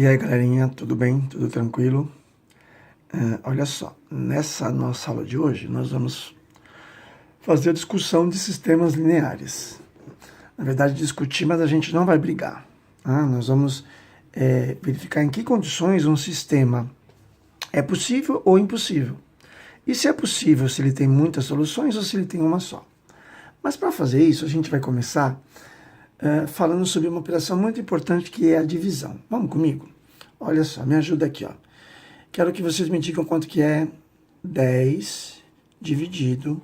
E aí, galerinha, tudo bem? Tudo tranquilo? Olha só, nessa nossa aula de hoje, nós vamos fazer a discussão de sistemas lineares. Na verdade, discutir, mas a gente não vai brigar. Tá? Nós vamos verificar em que condições um sistema é possível ou impossível. E se é possível, se ele tem muitas soluções ou se ele tem uma só. Mas para fazer isso, a gente vai começar falando sobre uma operação muito importante que é a divisão. Vamos comigo? Olha só, me ajuda aqui, ó. Quero que vocês me digam quanto que é 10 dividido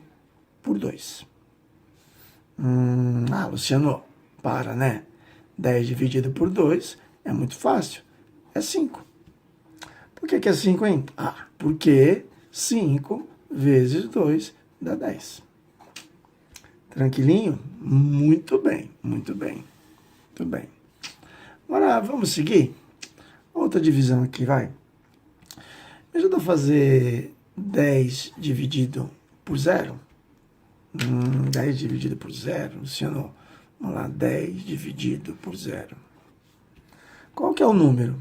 por 2. Luciano, para, né? 10 dividido por 2 é muito fácil. É 5. Por que é 5, hein? Porque 5 vezes 2 dá 10. Tranquilinho? Muito bem, muito bem. Muito bem. Agora, vamos seguir? Outra divisão aqui, vai. Me ajuda a fazer 10 dividido por 0? 10 dividido por 0, Luciano. Vamos lá, 10 dividido por 0. Qual que é o número?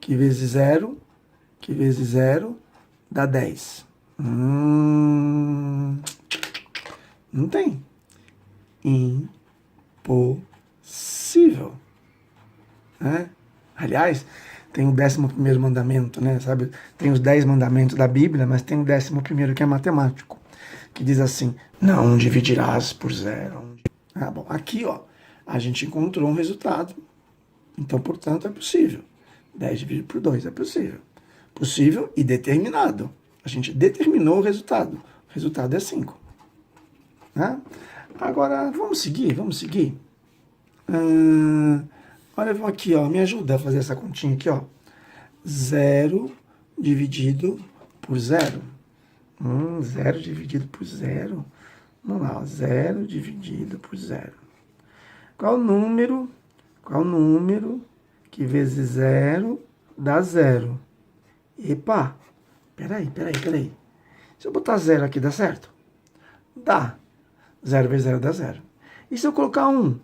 Que vezes 0, que vezes 0 dá 10. Não tem. Impossível. Né? Aliás, tem o 11º mandamento, né? Sabe? Tem os 10 mandamentos da Bíblia, mas tem o 11º que é matemático, que diz assim: não dividirás por 0. Bom, aqui, ó, a gente encontrou um resultado. Então, portanto, é possível. 10 dividido por 2 é possível. Possível e determinado. A gente determinou o resultado. O resultado é 5. Né? Agora, vamos seguir. Olha, vamos aqui, ó, me ajuda a fazer essa continha aqui, ó. 0 dividido por 0. 0 dividido por 0. Vamos lá, ó, 0 dividido por 0. Qual o número que vezes 0 dá 0? Epa, peraí. Se eu botar 0 aqui, dá certo? Dá. 0 vezes 0 dá 0. E se eu colocar 1?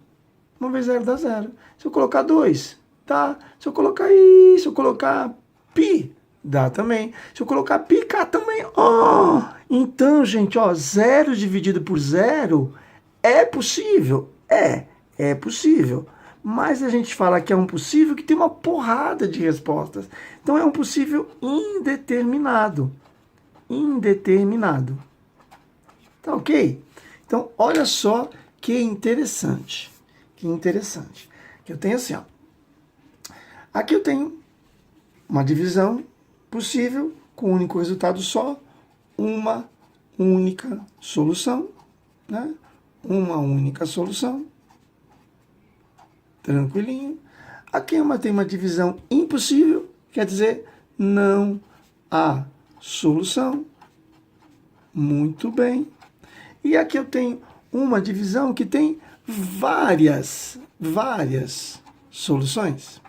1 vezes 0 dá 0. Se eu colocar 2, dá. Se eu colocar pi, dá também. Se eu colocar pi, cá também. Então, gente, 0 dividido por 0 é possível? É possível. Mas a gente fala que é um possível que tem uma porrada de respostas. Então, é um possível indeterminado. Tá ok? Então, olha só que interessante. Que eu tenho assim, ó. Aqui eu tenho uma divisão possível com um único resultado só, uma única solução, né? Uma única solução. Tranquilinho. Aqui tem uma divisão impossível, quer dizer, não há solução. Muito bem. E aqui eu tenho uma divisão que tem várias soluções.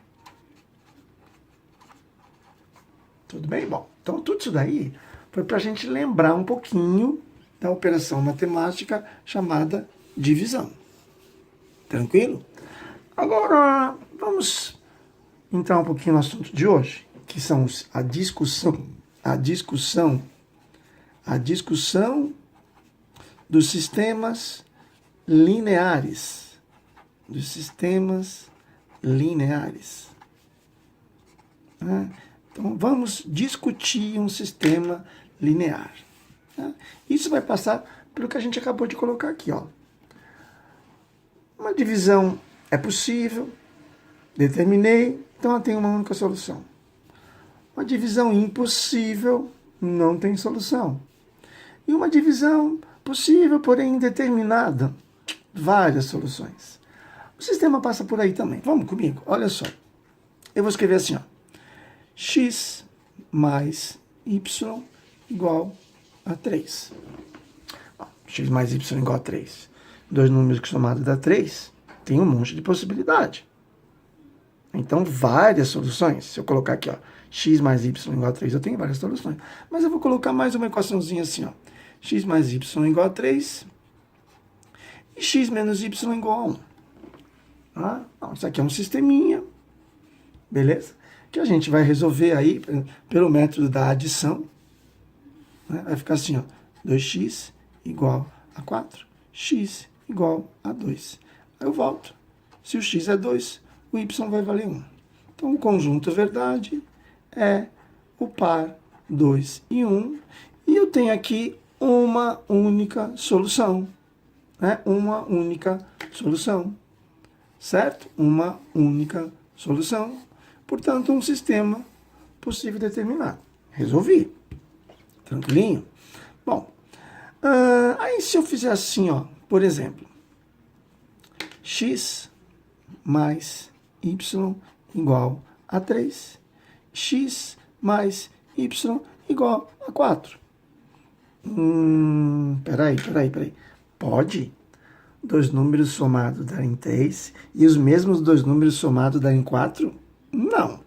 Tudo bem? Bom, então tudo isso daí foi para a gente lembrar um pouquinho da operação matemática chamada divisão. Tranquilo? Agora, vamos entrar um pouquinho no assunto de hoje, que são a discussão dos sistemas lineares. Então, vamos discutir um sistema linear. Isso vai passar pelo que a gente acabou de colocar aqui, ó. Uma divisão é possível, determinei, então ela tem uma única solução. Uma divisão impossível não tem solução. E uma divisão possível, porém indeterminada, várias soluções. O sistema passa por aí também. Vamos comigo? Olha só. Eu vou escrever assim, ó. X mais y igual a 3. X mais y igual a 3. Dois números que somados dá 3, tem um monte de possibilidade. Então, várias soluções. Se eu colocar aqui, ó, x mais y igual a 3, eu tenho várias soluções. Mas eu vou colocar mais uma equaçãozinha assim, ó. X mais y igual a 3 e x menos y igual a 1. Isso aqui é um sisteminha. Beleza? que a gente vai resolver aí pelo método da adição. Né? Vai ficar assim, ó, 2x igual a 4, x igual a 2. Aí eu volto. Se o x é 2, o y vai valer 1. Então, o conjunto verdade é o par 2 e 1. E eu tenho aqui uma única solução. Né? Uma única solução. Certo? Uma única solução. Portanto, um sistema possível determinado. Resolvi. Tranquilinho? Bom, aí se eu fizer assim, ó, por exemplo, x mais y igual a 3, x mais y igual a 4. Peraí. Pode dois números somados darem 3 e os mesmos dois números somados darem 4? Não.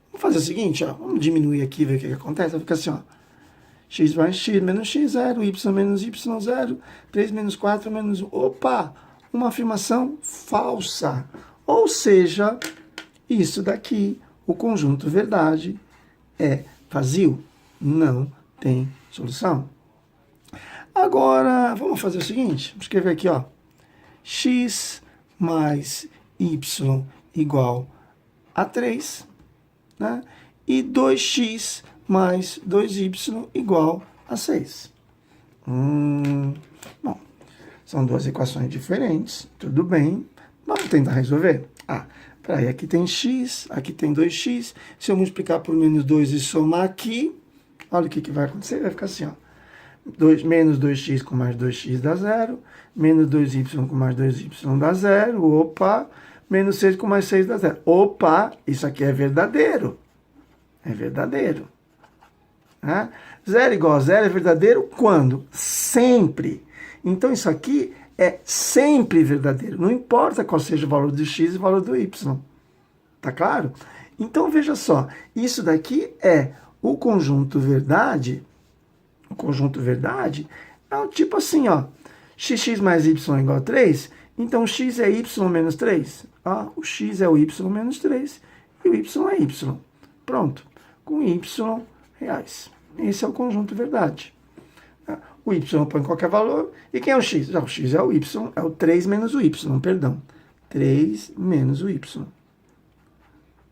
Vamos fazer o seguinte, ó, vamos diminuir aqui, ver o que acontece. Vai ficar assim, ó, x mais x menos x, 0, y menos y, 0, 3 menos 4 menos 1. Opa! Uma afirmação falsa. Ou seja, isso daqui, o conjunto verdade, é vazio. Não tem solução. Agora, vamos fazer o seguinte. Vamos escrever aqui, ó. X mais y igual a 3, né? E 2x mais 2y igual a 6. Bom, são duas equações diferentes, tudo bem. Vamos tentar resolver? Peraí, aqui tem x, aqui tem 2x. Se eu multiplicar por menos 2 e somar aqui, olha o que vai acontecer, vai ficar assim, ó. Menos 2x com mais 2x dá 0, menos 2y com mais 2y dá 0, opa, menos 6 com mais 6 dá 0. Opa, isso aqui é verdadeiro. É verdadeiro. 0 igual a 0 é verdadeiro quando? Sempre. Então, isso aqui é sempre verdadeiro. Não importa qual seja o valor do x e o valor do y. Tá claro? Então, veja só. Isso daqui é o conjunto verdade. O conjunto verdade é o tipo assim, ó. X mais y igual a 3. Então, x é y menos 3. O x é o y menos 3. E o y é y. Pronto. Com y reais. Esse é o conjunto verdade. O y põe qualquer valor. E quem é o x? O x é o y, é o 3 menos o y, perdão. 3 menos o y.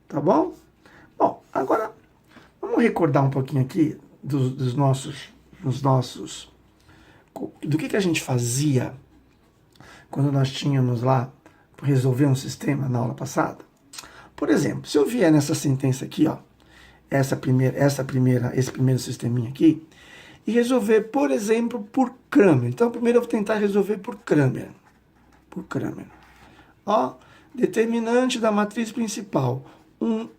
Tá bom? Bom, agora, vamos recordar um pouquinho aqui do que a gente fazia quando nós tínhamos lá para resolver um sistema na aula passada. Por exemplo, se eu vier nessa sentença aqui, ó, esse primeiro sisteminha aqui, e resolver, por exemplo, por Cramer. Então, primeiro eu vou tentar resolver por Cramer. Ó, determinante da matriz principal. 1,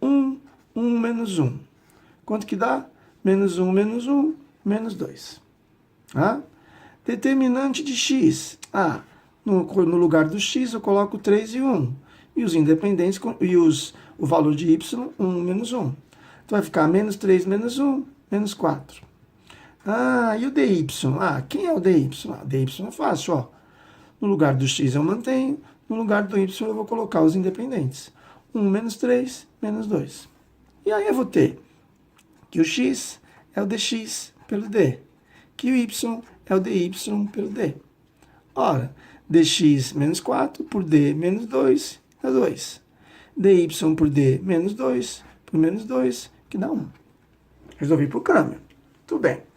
menos 1. Quanto que dá? Menos 1, menos 2. Determinante de x. No lugar do x eu coloco 3 e 1. E os independentes, o valor de y, 1, menos 1. Então vai ficar menos 3, menos 1, menos 4. E o dy? Quem é o dy? Dy é fácil, ó. No lugar do x eu mantenho, no lugar do y eu vou colocar os independentes. 1 menos 3, menos 2. E aí eu vou ter que o x é o dx pelo d, que o y é o dy pelo d. Ora, dx menos 4 por d menos 2 é 2. dy por d menos 2 por menos 2, que dá 1. Resolvi por Cramer. Tudo bem.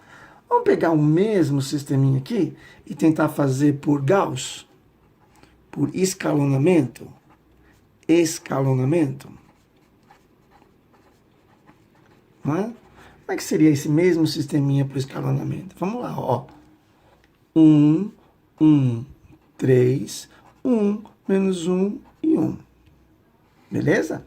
Vamos pegar o mesmo sisteminha aqui e tentar fazer por Gauss, por escalonamento. Não é? Como é que seria esse mesmo sisteminha por escalonamento? Vamos lá, ó. 1, 3, 1, menos 1 e 1. Beleza?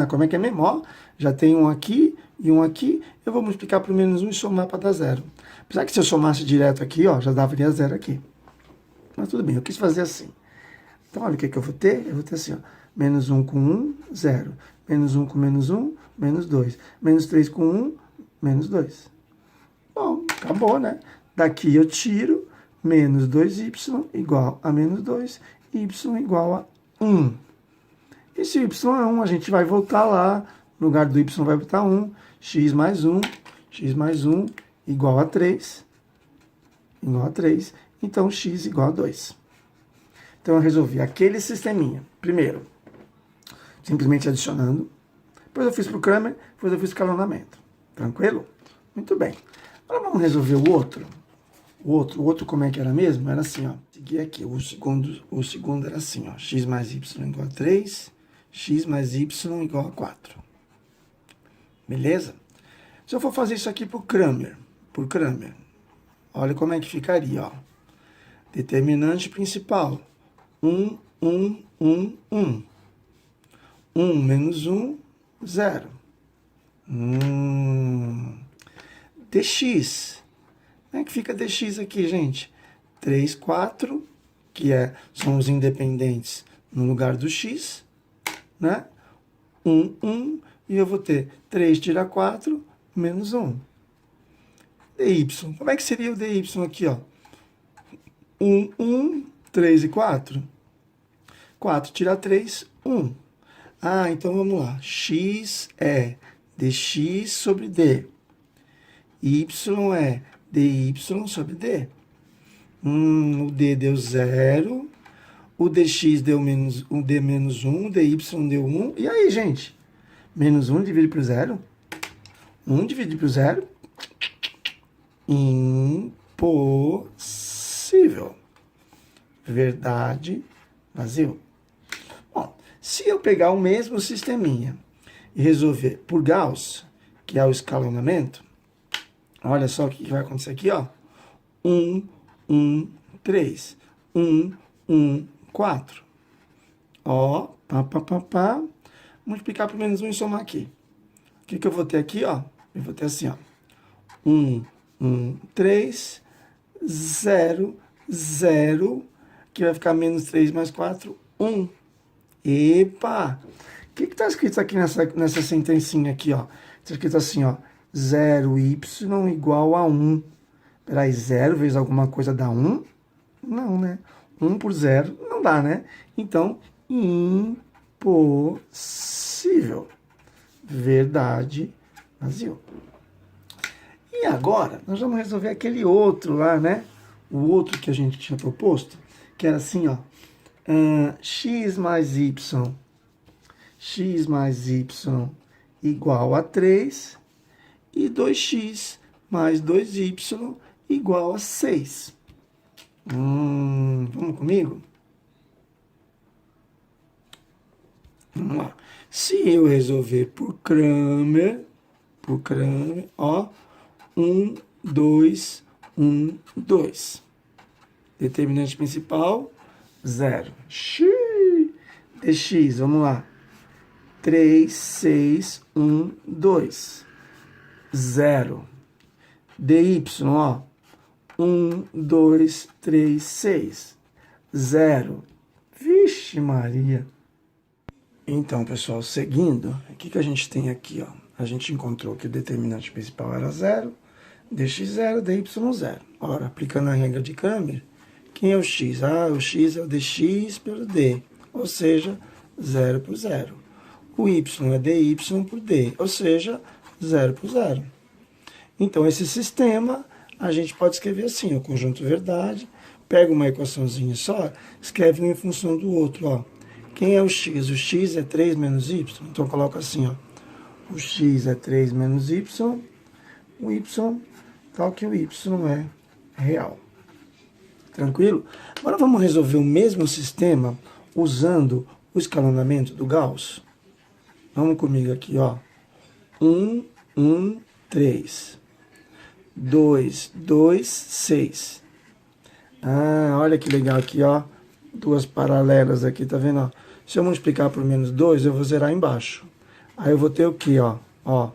Como é que é mesmo? Ó, já tem um aqui e um aqui. Eu vou multiplicar por menos 1 e somar para dar 0. Apesar que se eu somasse direto aqui, ó, já daria 0 aqui. Mas tudo bem, eu quis fazer assim. Então, olha o que eu vou ter. Eu vou ter assim, ó. Menos 1 com 1, 0. Menos 1 com menos 1, menos 2. Menos 3 com 1, menos 2. Bom, acabou, né? Daqui eu tiro menos 2y igual a menos 2, y igual a 1. E se y é 1, a gente vai voltar lá no lugar do y vai botar 1, x mais 1 igual a 3, então x igual a 2. Então eu resolvi aquele sisteminha, primeiro, simplesmente adicionando, depois eu fiz para o Cramer, depois eu fiz escalonamento. Tranquilo? Muito bem. Agora vamos resolver o outro. O outro como é que era mesmo? Era assim, ó. Segui aqui. O segundo era assim, ó. X mais y igual a 3, x mais y igual a 4. Beleza? Se eu for fazer isso aqui por Cramer, olha como é que ficaria, ó. Determinante principal. 1, 1, 1, 1. 1 menos 1, 0. Dx. Como é que fica dx aqui, gente? 3, 4, que são os independentes no lugar do x, né? 1, 1, e eu vou ter 3 tira 4, menos 1. dy. Como é que seria o dy aqui, ó? 1, 1, 3 e 4. 4 tira 3, 1. Ah, então vamos lá. X é dx sobre d. Y é dy sobre d. O d deu 0. O dx deu o d menos 1. O dy deu 1. E aí, gente? Menos 1 divide por 0. 1 divide por 0. Impossível. Verdade, vazio. Bom, se eu pegar o mesmo sisteminha e resolver por Gauss, que é o escalonamento, olha só o que vai acontecer aqui, ó. 1, 1, 3. 1, 1, 4. Ó, multiplicar por menos 1 e somar aqui. O que eu vou ter aqui, ó? Eu vou ter assim, ó. 1, 1, 3, 0, 0, que vai ficar menos 3 mais 4, 1. Epa! O que está escrito aqui nessa sentencinha aqui, ó? Está escrito assim, ó. 0y igual a 1. Peraí, 0 vezes alguma coisa dá 1? Não, né? 1 por 0 não dá, né? Então, impossível. Verdade, vazio. E agora, nós vamos resolver aquele outro lá, né? O outro que a gente tinha proposto, que era assim, ó. X mais y igual a 3 e 2x mais 2y igual a 6. Vamos comigo? Vamos lá. Se eu resolver por Cramer, ó, 1, 2, 1, 2. Determinante principal, 0. Dx, vamos lá. 3, 6, 1, 2. 0. Dy, ó. 1, 2, 3, 6. 0. Vixe Maria. Então, pessoal, seguindo, o que a gente tem aqui, ó? A gente encontrou que o determinante principal era 0, dx0, dy0. Ora, aplicando a regra de Cramer, quem é o x? O x é o dx pelo d, ou seja, 0 por 0. O y é dy por d, ou seja, 0 por 0. Então, esse sistema, a gente pode escrever assim, o conjunto verdade, pega uma equaçãozinha só, escreve um em função do outro, ó. Quem é o x? O x é 3 menos y, então coloca assim, ó. O x é 3 menos y, o y, tal que o y é real. Tranquilo? Agora vamos resolver o mesmo sistema usando o escalonamento do Gauss. Vamos comigo aqui, ó. 1, 1, 3. 2, 2, 6. Olha que legal aqui, ó. Duas paralelas aqui, tá vendo, ó? Se eu multiplicar por menos 2, eu vou zerar embaixo. Aí eu vou ter o quê, ó? Ó,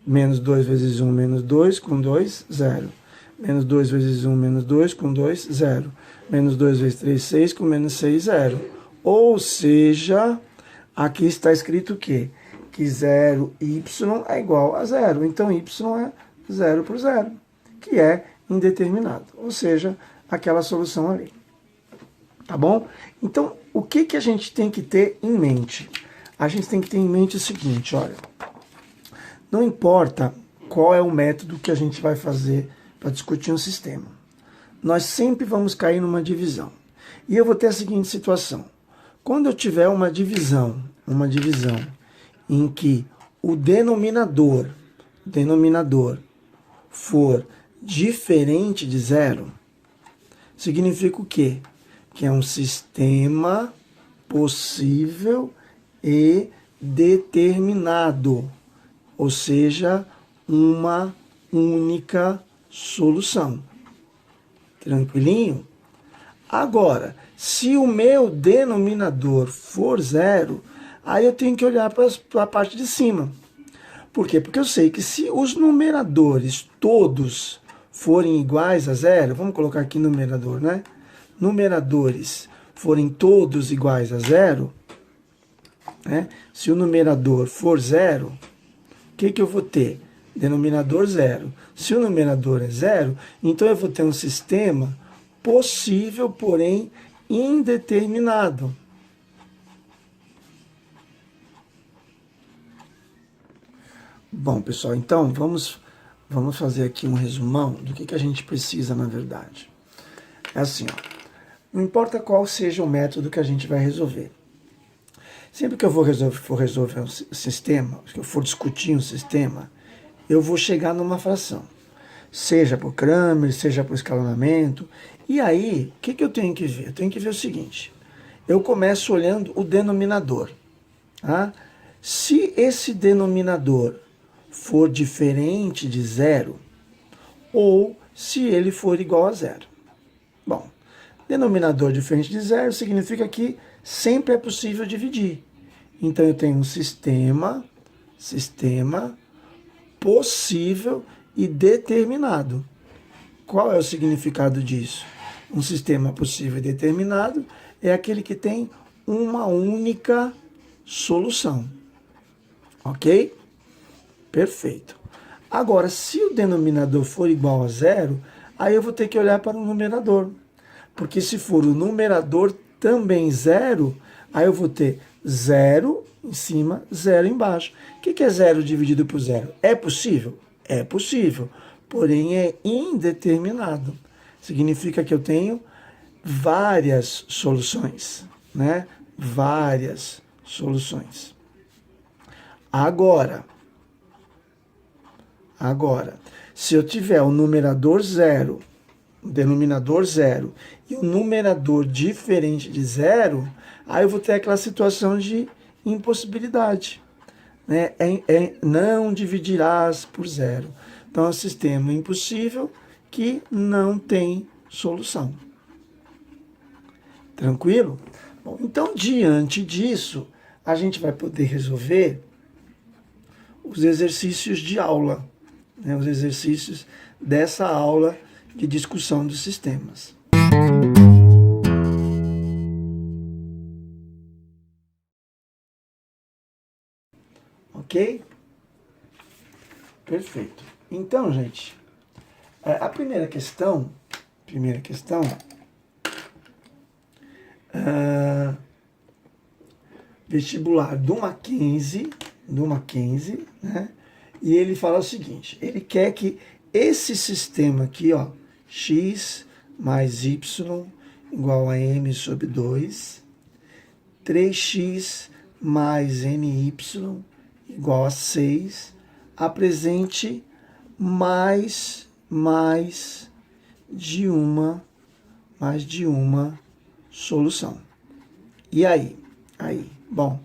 menos 2 vezes 1, menos 2, com 2, 0. Menos 2 vezes 1, menos 2, com 2, 0. Menos 2 vezes 3, 6, com menos 6, 0. Ou seja, aqui está escrito o quê? Que 0y é igual a 0. Então, y é 0 por 0, que é indeterminado. Ou seja, aquela solução ali. Tá bom? Então, o que a gente tem que ter em mente? a gente tem que ter em mente o seguinte, olha, não importa qual é o método que a gente vai fazer para discutir um sistema, nós sempre vamos cair numa divisão. E eu vou ter a seguinte situação, quando eu tiver uma divisão em que o denominador for diferente de zero, significa o quê? Que é um sistema possível e determinado, ou seja, uma única solução. Tranquilinho? Agora, se o meu denominador for zero, aí eu tenho que olhar para a parte de cima. Por quê? Porque eu sei que se os numeradores todos forem iguais a zero, vamos colocar aqui numerador, né? Numeradores forem todos iguais a zero, né? Se o numerador for zero, o que eu vou ter? Denominador zero. Se o numerador é zero, então eu vou ter um sistema possível, porém indeterminado. Bom, pessoal, então vamos fazer aqui um resumão do que a gente precisa na verdade. É assim, ó, não importa qual seja o método que a gente vai resolver. Sempre que eu for resolver um sistema, que eu for discutir um sistema, eu vou chegar numa fração. Seja por Cramer, seja por escalonamento. E aí, o que eu tenho que ver? Eu tenho que ver o seguinte. Eu começo olhando o denominador. Tá? Se esse denominador for diferente de zero, ou se ele for igual a zero. Bom, denominador diferente de zero significa que sempre é possível dividir. Então eu tenho um sistema possível e determinado. Qual é o significado disso? Um sistema possível e determinado é aquele que tem uma única solução. Ok? Perfeito. Agora, se o denominador for igual a zero, aí eu vou ter que olhar para o numerador. Porque se for o numerador também zero, aí eu vou ter zero em cima, zero embaixo. O que é zero dividido por zero? É possível? É possível, porém é indeterminado. Significa que eu tenho várias soluções, né? Várias soluções. Agora, se eu tiver o numerador zero, o denominador zero e o numerador diferente de zero, aí eu vou ter aquela situação de impossibilidade. Né? Não dividirás por zero. Então é um sistema impossível que não tem solução. Tranquilo? Bom, então, diante disso, a gente vai poder resolver os exercícios de aula, né? Os exercícios dessa aula de discussão dos sistemas. Ok? Perfeito. Então, gente, a primeira questão, vestibular do Mackenzie, né? E ele fala o seguinte, ele quer que esse sistema aqui, ó, x mais y igual a m sobre 2, 3x mais ny igual a 6, apresente mais de uma solução. E aí? Bom,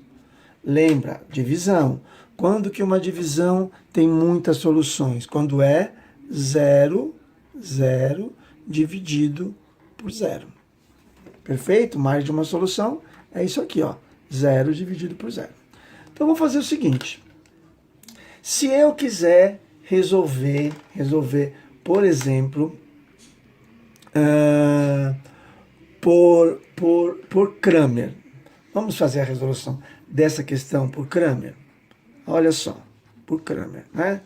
lembra, divisão. Quando que uma divisão tem muitas soluções? Quando é 0 dividido por 0. Perfeito? Mais de uma solução é isso aqui, ó. 0 dividido por 0. Então, vou fazer o seguinte. Se eu quiser resolver, por exemplo, por Cramer. Vamos fazer a resolução dessa questão por Cramer. Olha só, por Cramer, né?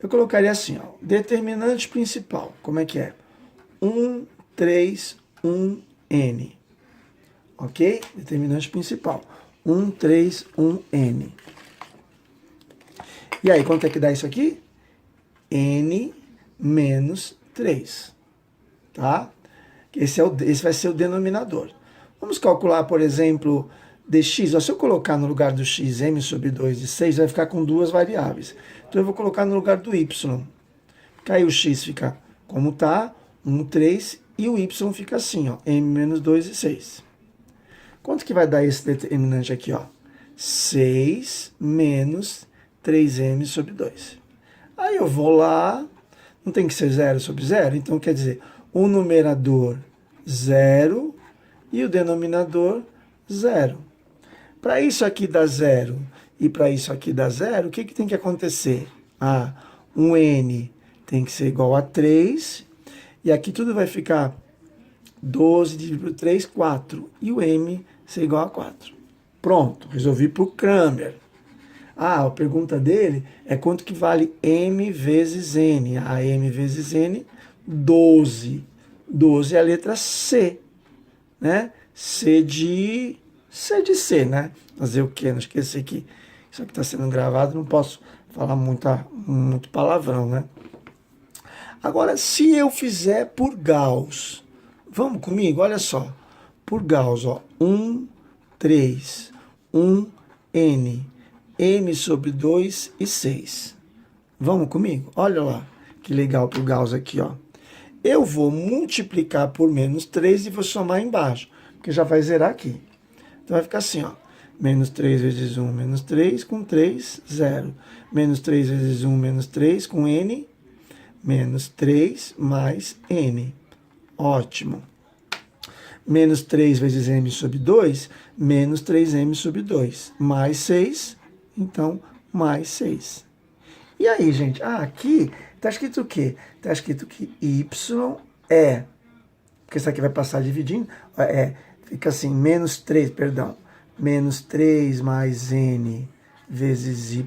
Eu colocaria assim, ó, determinante principal, como é que é? 1, 3, 1, n. Ok? Determinante principal. 1, 3, 1, N. E aí, quanto é que dá isso aqui? N menos 3. Tá? Esse vai ser o denominador. Vamos calcular, por exemplo, dx. Ó, se eu colocar no lugar do x m sobre 2 de 6, vai ficar com duas variáveis. Então eu vou colocar no lugar do y. Que aí o x fica como está, 1, 3, e o y fica assim, ó, m menos 2 e 6. Quanto que vai dar esse determinante aqui, ó? 6 menos 3m sobre 2. Aí eu vou lá, não tem que ser 0 sobre 0? Então quer dizer, o numerador 0 e o denominador 0. Para isso aqui dar 0 e para isso aqui dar 0, o que tem que acontecer? Ah, um n tem que ser igual a 3, e aqui tudo vai ficar 12 dividido por 3, 4, e o m ser igual a 4. Pronto, resolvi para o Cramer. Ah, a pergunta dele é quanto que vale m vezes n. A m vezes n, 12. 12 é a letra C, né? C de C, né? Fazer o quê? Não esqueci que isso aqui está sendo gravado, não posso falar muito palavrão, né? Agora, se eu fizer por Gauss, vamos comigo? Olha só. Por Gauss, ó, 1, 3, 1, n, m sobre 2 e 6. Vamos comigo? Olha lá, que legal pro Gauss aqui, ó. Eu vou multiplicar por menos 3 e vou somar embaixo, porque já vai zerar aqui. Então vai ficar assim, ó. Menos 3 vezes 1, menos 3, com 3, 0. Menos 3 vezes 1, menos 3, com n, menos 3 mais n. Ótimo. Menos 3 vezes m sobre 2, menos 3m sobre 2. Mais 6, então mais 6. E aí, gente? Ah, aqui está escrito o quê? Está escrito que y é, porque isso aqui vai passar dividindo, fica assim, menos 3, perdão, menos 3 mais n vezes y,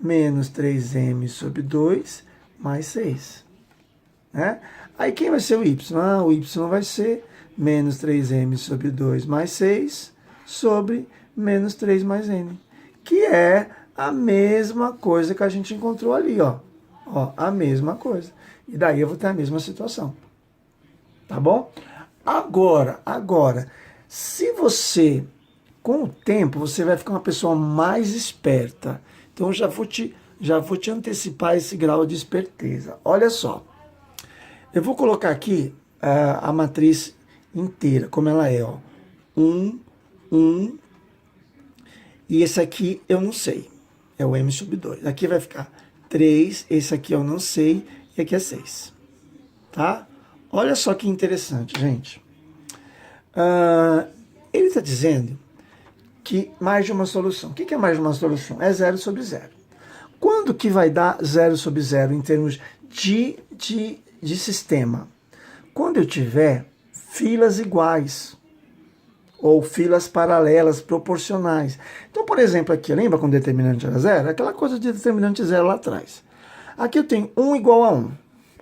menos 3m sobre 2, mais 6. Né? Aí quem vai ser o y? Ah, o y vai ser menos 3m sobre 2 mais 6 sobre menos 3 mais n, que é a mesma coisa que a gente encontrou ali, ó. Ó, a mesma coisa. E daí eu vou ter a mesma situação. Tá bom? Agora, se você, com o tempo, você vai ficar uma pessoa mais esperta. Então eu já vou te antecipar esse grau de esperteza. Olha só. Eu vou colocar aqui a matriz inteira, como ela é, ó. 1, 1, e esse aqui eu não sei. É o m sobre 2. Aqui vai ficar 3, esse aqui eu não sei, e aqui é 6. Tá? Olha só que interessante, gente. Ele está dizendo que mais de uma solução. O que é mais de uma solução? É 0 sobre 0. Quando que vai dar 0 sobre 0 em termos de sistema? Quando eu tiver filas iguais ou filas paralelas proporcionais. Então, por exemplo, aqui, lembra quando o determinante era 0? Aquela coisa de determinante 0 lá atrás. Aqui eu tenho 1 igual a 1.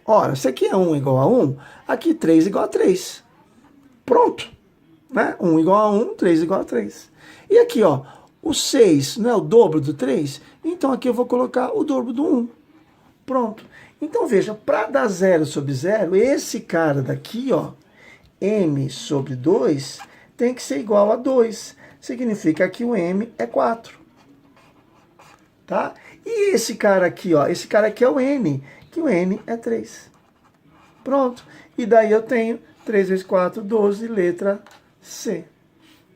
Ora, se aqui é 1 igual a 1, aqui 3 igual a 3. Pronto. Né? 1 igual a 1, 3 igual a 3. E aqui, ó, o 6 não é o dobro do 3? Então aqui eu vou colocar o dobro do 1. Pronto. Então veja, para dar 0 sobre 0, esse cara daqui, ó, m sobre 2, tem que ser igual a 2. Significa que o m é 4. Tá? E esse cara aqui, ó, esse cara aqui é o n, que o n é 3. Pronto. E daí eu tenho 3 vezes 4, 12, letra C.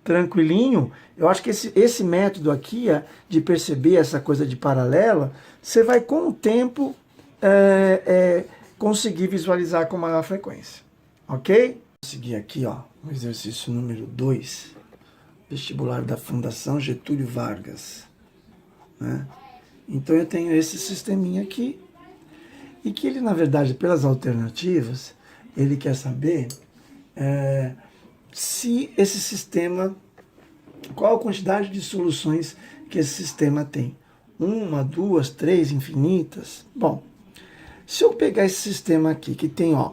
Tranquilinho? Eu acho que esse método aqui, de perceber essa coisa de paralela, você vai com o tempo conseguir visualizar com maior frequência. Ok? Vou seguir aqui, ó, o exercício número 2, vestibular da Fundação Getúlio Vargas. Né? Então eu tenho esse sisteminha aqui, e que ele, na verdade, pelas alternativas, ele quer saber se esse sistema, qual a quantidade de soluções que esse sistema tem. 1, 2, 3, infinitas? Bom, se eu pegar esse sistema aqui, que tem, ó,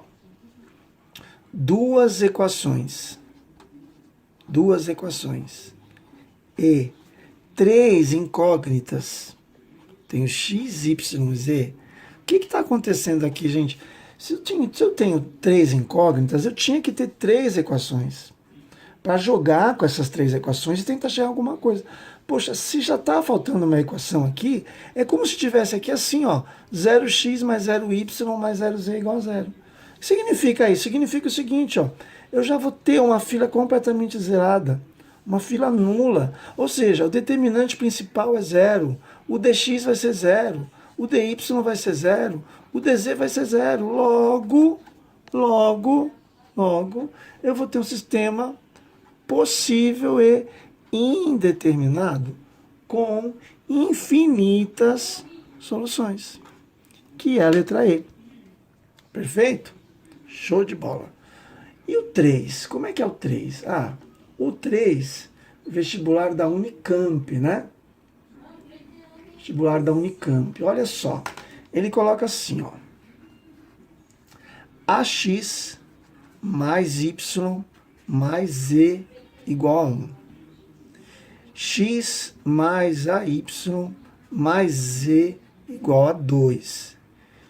duas equações, e três incógnitas, tenho x, y, z. O que está acontecendo aqui, gente? Se eu tenho três incógnitas, eu tinha que ter três equações para jogar com essas três equações e tentar chegar a alguma coisa. Poxa, se já está faltando uma equação aqui, é como se tivesse aqui assim, ó, 0x mais 0y mais 0z igual a zero. O que significa isso? Significa o seguinte, ó, eu já vou ter uma fila completamente zerada, uma fila nula. Ou seja, o determinante principal é zero, o dx vai ser zero, o dy vai ser zero, o dz vai ser zero. Logo, eu vou ter um sistema possível e indeterminado com infinitas soluções, que é a letra E. Perfeito? Show de bola. E o 3? Como é que é o 3? Ah, o 3, vestibular da Unicamp, né? Vestibular da Unicamp. Olha só, ele coloca assim, ó. AX mais Y mais Z igual a 1. X mais AY mais Z igual a 2.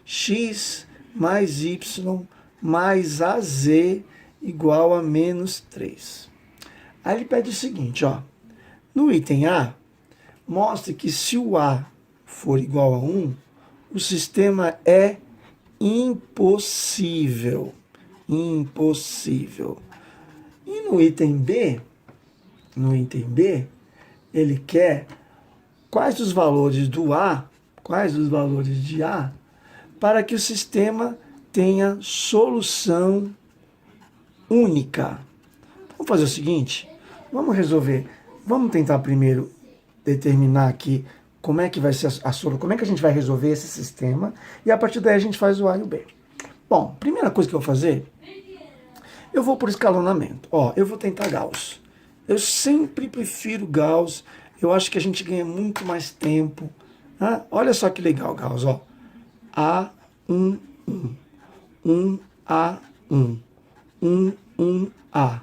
X mais Y mais AZ igual a menos 3. Aí ele pede o seguinte, ó. No item A, mostre que se o A for igual a 1, o sistema é impossível. Impossível. E no item B, ele quer quais os valores do A, quais os valores de A, para que o sistema tenha solução única. Vamos fazer o seguinte, vamos resolver, vamos tentar primeiro determinar aqui como é que vai ser a solução, como é que a gente vai resolver esse sistema, e a partir daí a gente faz o A e o B. Bom, primeira coisa que eu vou fazer, eu vou por escalonamento. Ó, eu vou tentar Gauss. Eu sempre prefiro Gauss. Eu acho que a gente ganha muito mais tempo. Ah, olha só que legal, Gauss. Ó. A1, 1. 1A1. 1A.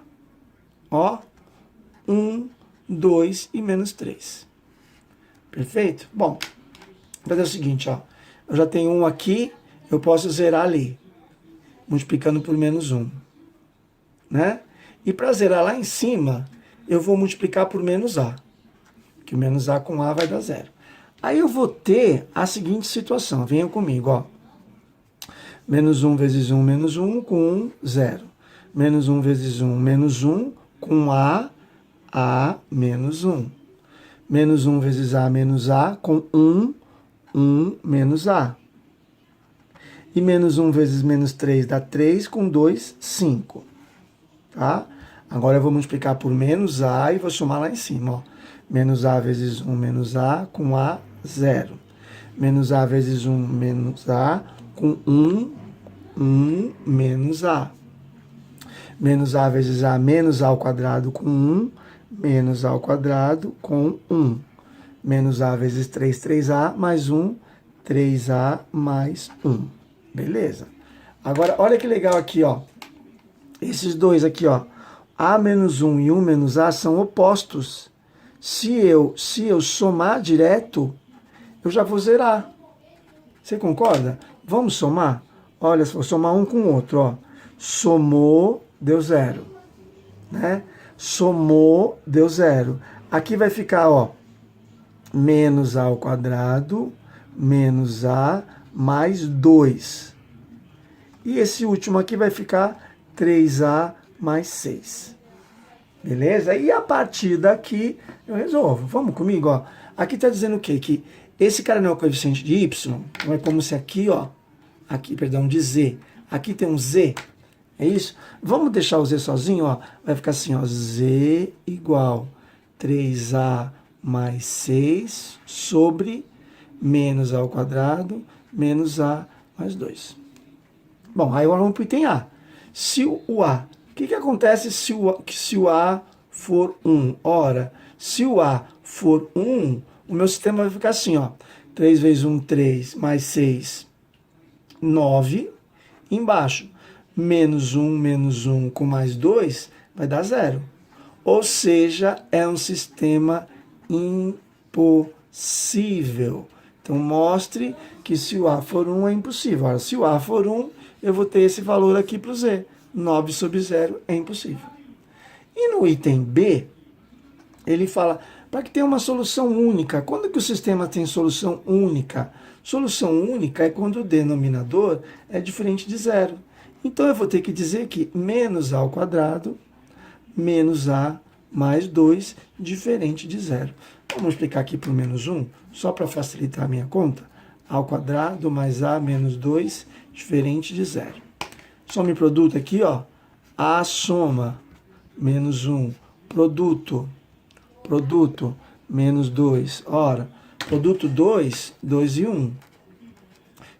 Ó. 1, 2 e menos 3. Perfeito? Bom, vou fazer o seguinte, ó. Eu já tenho 1 aqui, eu posso zerar ali. Multiplicando por menos 1. Né? E para zerar lá em cima, eu vou multiplicar por menos A. Que o menos A com A vai dar 0. Aí eu vou ter a seguinte situação. Venham comigo, ó. Menos 1 vezes 1, menos 1, com 1, 0. Menos 1 vezes 1, menos 1, com A menos 1. Menos 1 vezes A menos A, com 1 menos A. E menos 1 vezes menos 3 dá 3, com 2, 5. Tá? Agora eu vou multiplicar por menos A e vou somar lá em cima. Ó. Menos A vezes 1 menos A, com A, 0. Menos A vezes 1 menos A, com 1 menos A. Menos A vezes A menos A ao quadrado, com 1, menos A ao quadrado, com 1. Menos A vezes 3, 3A, mais 1, 3A mais 1. Beleza? Agora, olha que legal aqui, ó. Esses dois aqui, ó. A menos 1 e 1 menos A são opostos. Se eu somar direto, eu já vou zerar. Você concorda? Vamos somar? Olha, vou somar um com o outro, ó. Somou, deu 0. Né? Somou, deu 0. Aqui vai ficar, ó, menos A ao quadrado, menos A, mais 2. E esse último aqui vai ficar 3A mais 6. Beleza? E a partir daqui eu resolvo. Vamos comigo, ó. Aqui está dizendo o quê? Que esse cara não é o coeficiente de y, então é como se aqui, ó, aqui, perdão, de z. Aqui tem um z, é isso? Vamos deixar o z sozinho, ó. Vai ficar assim, ó, z igual 3a mais 6 sobre menos a ao quadrado, menos a mais 2. Bom, aí vamos para o item A. Se o A, o que acontece se o A for 1? Ora, se o A for 1, o meu sistema vai ficar assim, ó. 3 vezes 1, 3, mais 6, 9. Embaixo, menos 1 com mais 2 vai dar 0. Ou seja, é um sistema impossível. Então, mostre que se o A for 1 é impossível. Agora, se o A for 1, eu vou ter esse valor aqui para o Z. 9 sobre 0 é impossível. E no item B, ele fala, para que tenha uma solução única. Quando que o sistema tem solução única? Solução única é quando o denominador é diferente de zero. Então, eu vou ter que dizer que menos A ao quadrado, menos A mais 2, diferente de zero. Vamos explicar aqui por menos 1, só para facilitar a minha conta. A ao quadrado mais A menos 2, diferente de zero. Soma e produto aqui, ó. A soma, menos 1. Produto, menos 2. Ora, produto 2, 2 e 1.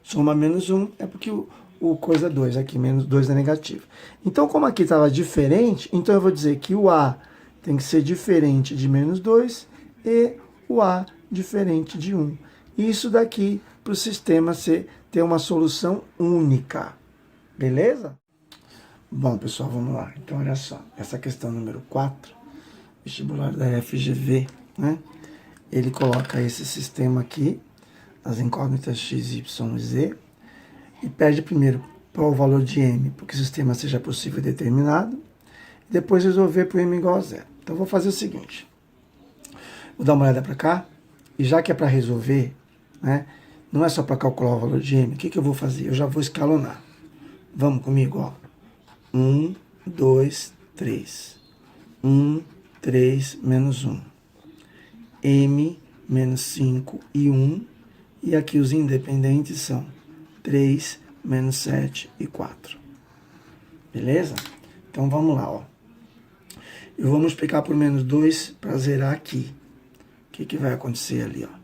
Soma menos 1 é porque o coisa 2 aqui, menos 2 é negativo. Então, como aqui estava diferente, então eu vou dizer que o A tem que ser diferente de menos 2 e o A diferente de 1. Isso daqui para o sistema ter uma solução única. Beleza? Bom, pessoal, vamos lá. Então, olha só. Essa questão número 4, vestibular da FGV, né? Ele coloca esse sistema aqui, as incógnitas x, y e z, e pede primeiro para o valor de m, para que o sistema seja possível e determinado, e depois resolver para o m igual a zero. Então, eu vou fazer o seguinte. Vou dar uma olhada para cá, e já que é para resolver, né, não é só para calcular o valor de m, o que eu vou fazer? Eu já vou escalonar. Vamos comigo, ó. 1, 2, 3. 1, 3, menos 1. M, menos 5 e 1. E aqui os independentes são 3, menos 7 e 4. Beleza? Então, vamos lá, ó. Eu vou multiplicar por menos 2 para zerar aqui. O que vai acontecer ali, ó?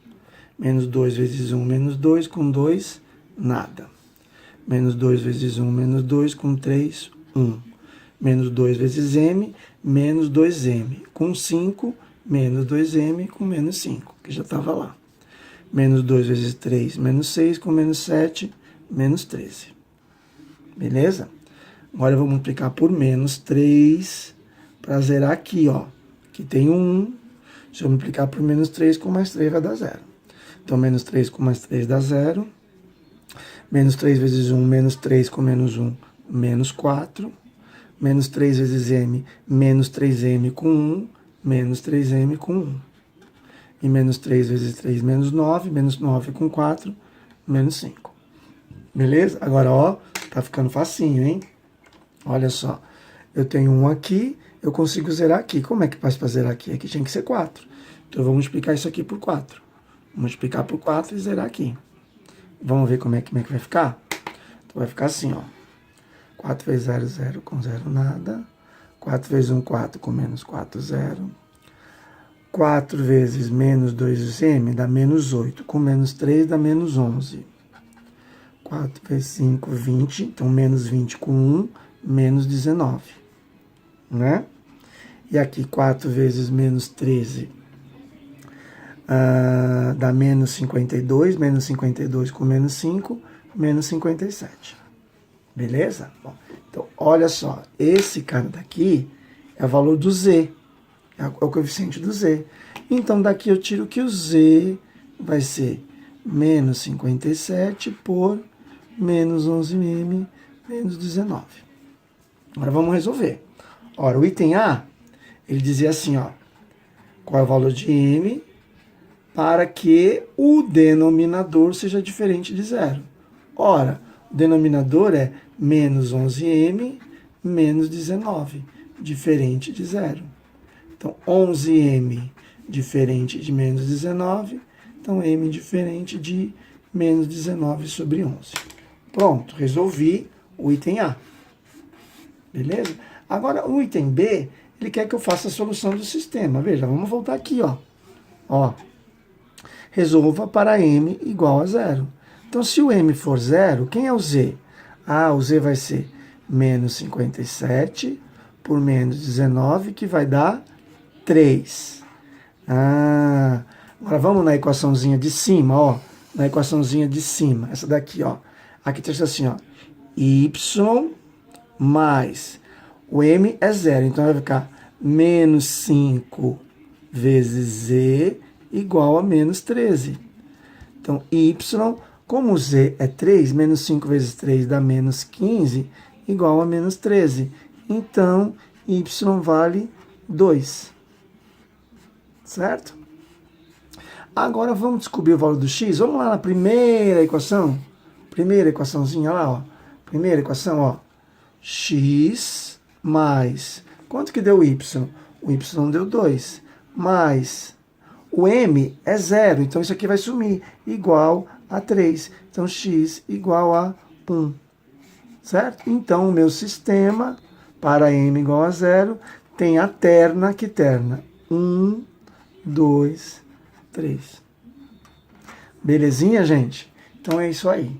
Menos 2 vezes 1, menos 2. Com 2, nada. Menos 2 vezes 1, menos 2. Com 3, 1. Menos 2 vezes m, menos 2m. Com 5, menos 2m. Com menos 5, que já estava lá. Menos 2 vezes 3, menos 6. Com menos 7, menos 13. Beleza? Agora eu vou multiplicar por menos 3 para zerar aqui, ó. Aqui tem 1. Se eu multiplicar por menos 3 com mais 3 vai dar 0. Então, menos 3 com mais 3 dá 0. Menos 3 vezes 1, menos 3 com menos 1, menos 4. Menos 3 vezes m, menos 3m com 1, menos 3m com 1. E menos 3 vezes 3, menos 9. Menos 9 com 4, menos 5. Beleza? Agora, ó, tá ficando facinho, hein? Olha só. Eu tenho 1 aqui, eu consigo zerar aqui. Como é que faz para zerar aqui? Aqui tinha que ser 4. Então, eu vou multiplicar isso aqui por 4. Multiplicar por 4 e zerar aqui. Vamos ver como é que vai ficar? Então, vai ficar assim, ó. 4 vezes 0, 0. Com 0, nada. 4 vezes 1, 4. Com menos 4, 0. 4 vezes menos 2m dá menos 8. Com menos 3 dá menos 11. 4 vezes 5, 20. Então, menos 20 com 1, menos 19. Né? E aqui, 4 vezes menos 13 dá menos 52. Menos 52 com menos 5, menos 57. Beleza? Bom, então, olha só. Esse cara daqui é o valor do z. É o coeficiente do z. Então, daqui eu tiro que o z vai ser menos 57 por menos 11m, menos 19. Agora, vamos resolver. Ora, o item A, ele dizia assim, ó. Qual é o valor de m para que o denominador seja diferente de zero? Ora, o denominador é menos 11m, menos 19, diferente de zero. Então, 11m diferente de menos 19, então m diferente de menos 19 sobre 11. Pronto, resolvi o item A. Beleza? Agora, o item B, ele quer que eu faça a solução do sistema. Veja, vamos voltar aqui, ó. Ó, resolva para m igual a 0. Então, se o m for 0, quem é o z? Ah, o z vai ser menos 57 por menos 19, que vai dar 3. Ah, agora vamos na equaçãozinha de cima, ó. Na equaçãozinha de cima, essa daqui, ó. Aqui está assim, ó. Y mais o m é 0, então vai ficar menos 5 vezes z igual a menos 13. Então, y, como z é 3, menos 5 vezes 3 dá menos 15, igual a menos 13. Então, y vale 2. Certo? Agora vamos descobrir o valor do x. Vamos lá na primeira equação. Primeira equaçãozinha lá, ó. Primeira equação, ó. X mais... Quanto que deu y? O y deu 2. Mais... O m é 0, então isso aqui vai sumir. Igual a 3. Então, x igual a 1. Certo? Então, o meu sistema, para m igual a 0, tem a terna, que terna? 1, 2, 3. Belezinha, gente? Então é isso aí.